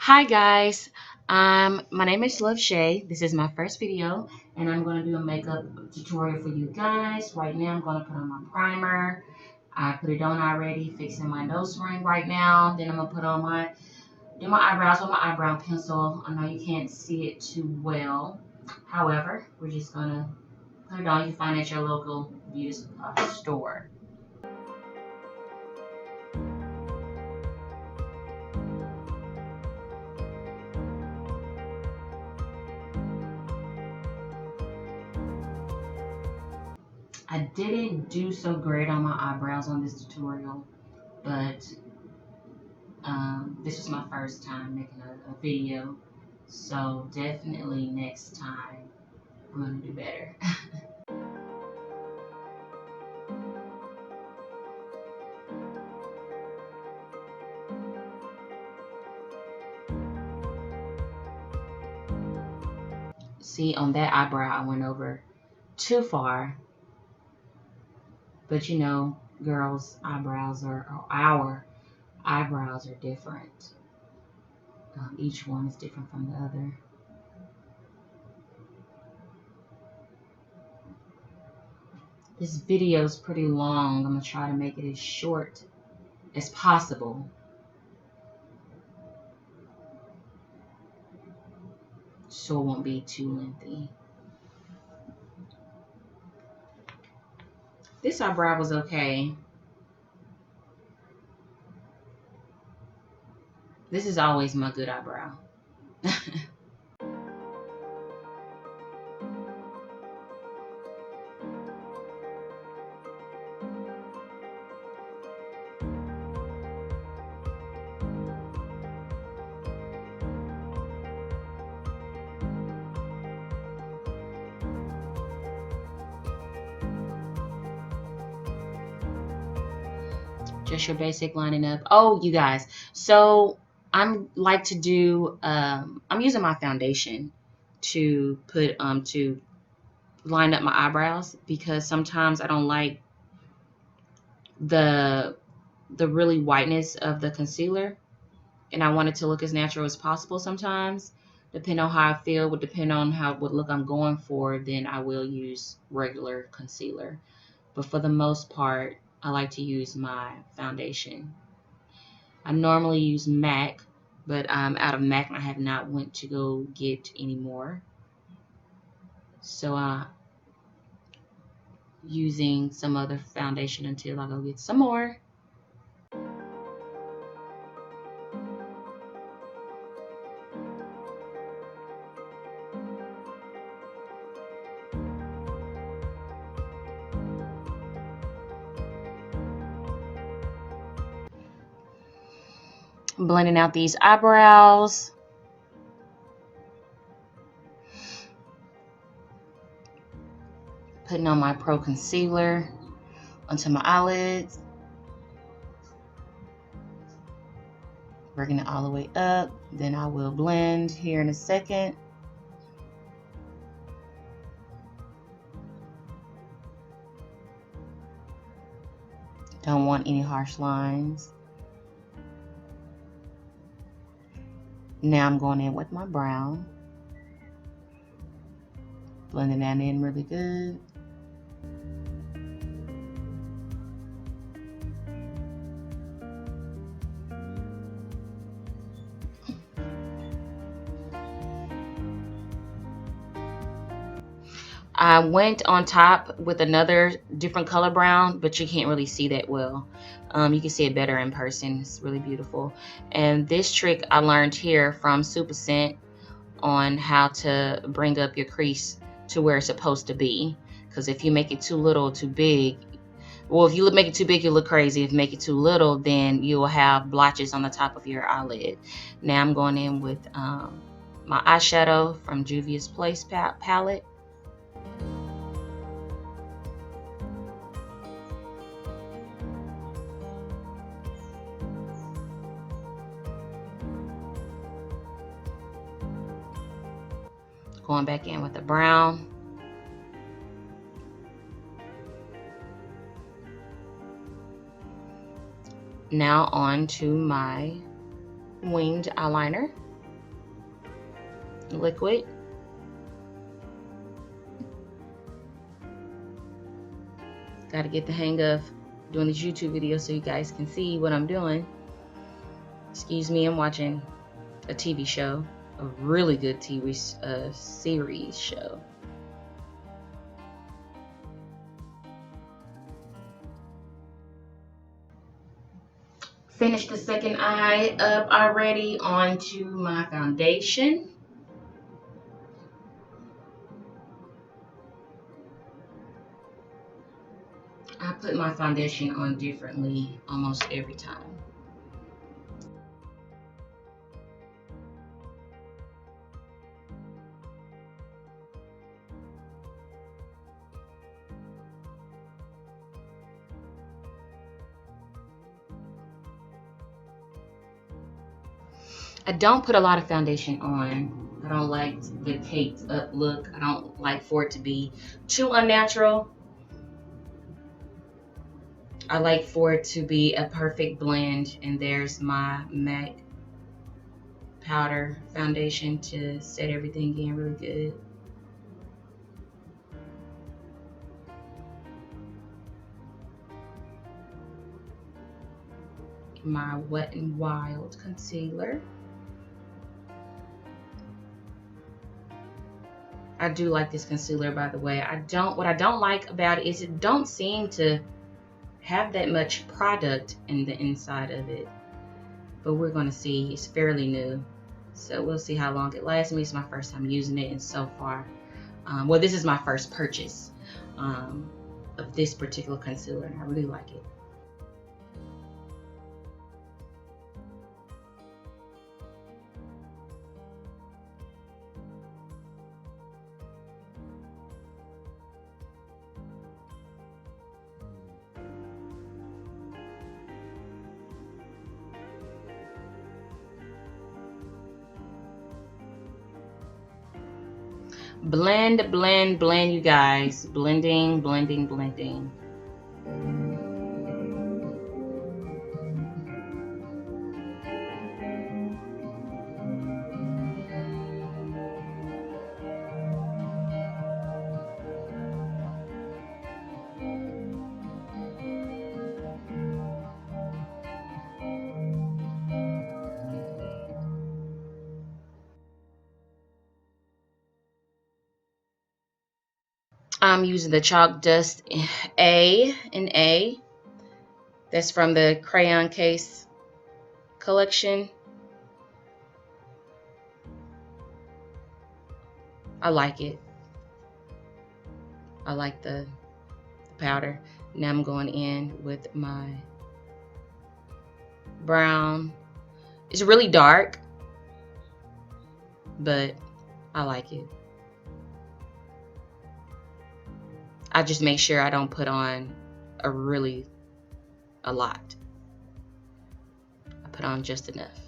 Hi guys, my name is Love Shay. This is my first video, and I'm going to do a makeup tutorial for you guys. Right now, I'm going to put on my primer. I put it on already, fixing my nose ring right now. Then I'm gonna put on do my eyebrows with my eyebrow pencil. I know you can't see it too well. However, we're just gonna put it on. You can find it at your local beauty supply store. I didn't do so great on my eyebrows on this tutorial, but this was my first time making a video, so definitely next time I'm going to do better. See, on that eyebrow I went over too far, but you know, girls' eyebrows or our eyebrows are different. Each one is different from the other. This video is pretty long. I'm going to try to make it as short as possible, so it won't be too lengthy. This eyebrow was okay. This is always my good eyebrow. Just your basic lining up. Oh, you guys. So I'm like to do, I'm using my foundation to put, to line up my eyebrows, because sometimes I don't like the really whiteness of the concealer, and I want it to look as natural as possible sometimes. Depending on how I feel, would depend on what look I'm going for, then I will use regular concealer. But for the most part, I like to use my foundation. I normally use MAC, but I'm out of MAC and I have not went to go get any more. So using some other foundation until I go get some more. Blending out these eyebrows. Putting on my Pro Concealer onto my eyelids. Bringing it all the way up. Then I will blend here in a second. Don't want any harsh lines. Now I'm going in with my brown. Blending that in really good. I went on top with another different color brown, but you can't really see that well. You can see it better in person. It's really beautiful. And this trick I learned here from Super Scent on how to bring up your crease to where it's supposed to be. Because if you make it too little or too big, well, if you make it too big, you look crazy. If you make it too little, then you will have blotches on the top of your eyelid. Now I'm going in with my eyeshadow from Juvia's Place palette. Going back in with the brown. Now on to my winged eyeliner. liquid. Got to get the hang of doing these YouTube videos so you guys can see what I'm doing. Excuse me, I'm watching a TV show, a really good TV series show. Finished the second eye up already. Onto my foundation. I put my foundation on differently almost every time. I don't put a lot of foundation on. I don't like the caked up look. I don't like for it to be too unnatural. I like for it to be a perfect blend. And there's my MAC powder foundation to set everything in really good. My Wet n Wild concealer. I do like this concealer, by the way. What I don't like about it is it don't seem to have that much product in the inside of it. But we're going to see. It's fairly new, so we'll see how long it lasts me. It's my first time using it, and so far, well, this is my first purchase of this particular concealer, and I really like it. Blend, blend, blend, you guys. Blending, blending, blending. I'm using the Chalk Dust A in A. That's from the Crayon Case collection. I like it. I like the powder. Now I'm going in with my brown. It's really dark, but I like it. I just make sure I don't put on a lot. I put on just enough.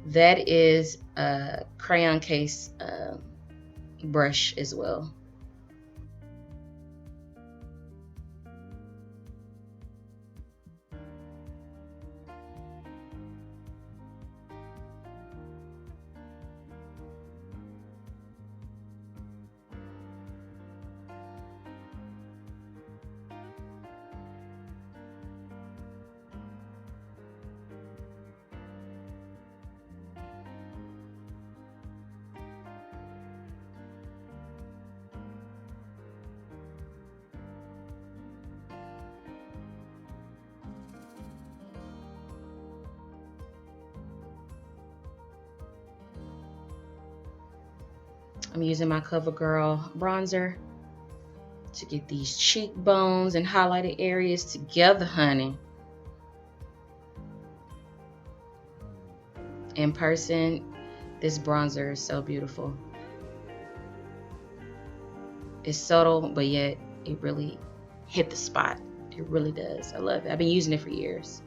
That is a Crayon Case brush as well. I'm using my CoverGirl bronzer to get these cheekbones and highlighted areas together, honey. In person, this bronzer is so beautiful. It's subtle, but yet it really hit the spot. It really does. I love it. I've been using it for years.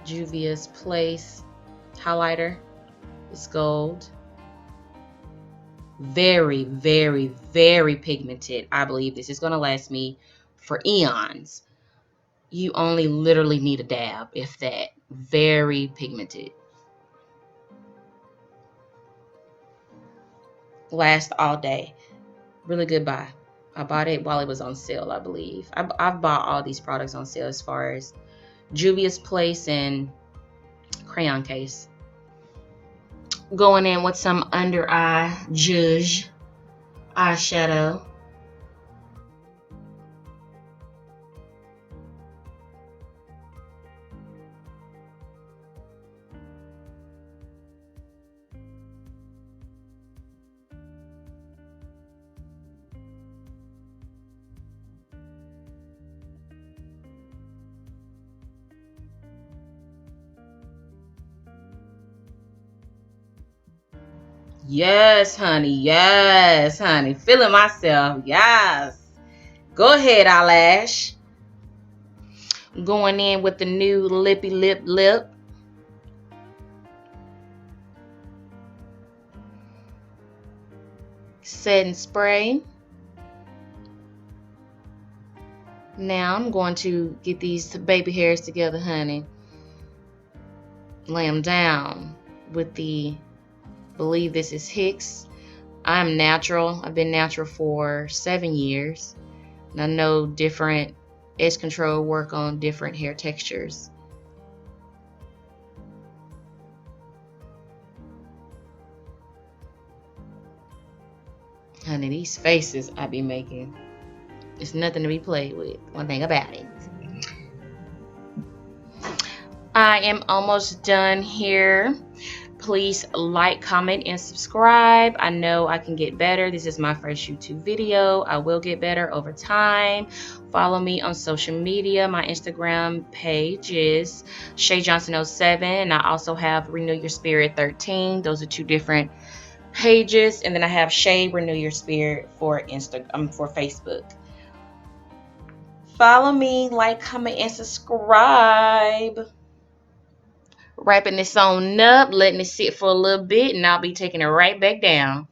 Juvia's Place highlighter. It's gold. Very, very, very pigmented. I believe this is going to last me for eons. You only literally need a dab, if that. Very pigmented. Last all day. Really good buy. I bought it while it was on sale, I believe. I've bought all these products on sale as far as Juvia's Place and Crayon Case. Going in with some under eye Zhuzh eyeshadow. Yes, honey. Yes, honey. Feeling myself. Yes. Go ahead, eyelash. Going in with the new Lippy Lip. Setting spray. Now I'm going to get these baby hairs together, honey. Lay them down with the, believe this is Hicks. I'm natural. I've been natural for 7 years. And I know different edge control work on different hair textures. Honey, these faces I be making, it's nothing to be played with. One thing about it. I am almost done here. Please like, comment, and subscribe. I know I can get better. This is my first YouTube video. I will get better over time. Follow me on social media. My Instagram page is ShayJohnson07, and I also have Renew Your Spirit 13. Those are 2 different pages, and then I have Shay Renew Your Spirit for Facebook. Follow me, like, comment, and subscribe. Wrapping this on up, letting it sit for a little bit, and I'll be taking it right back down.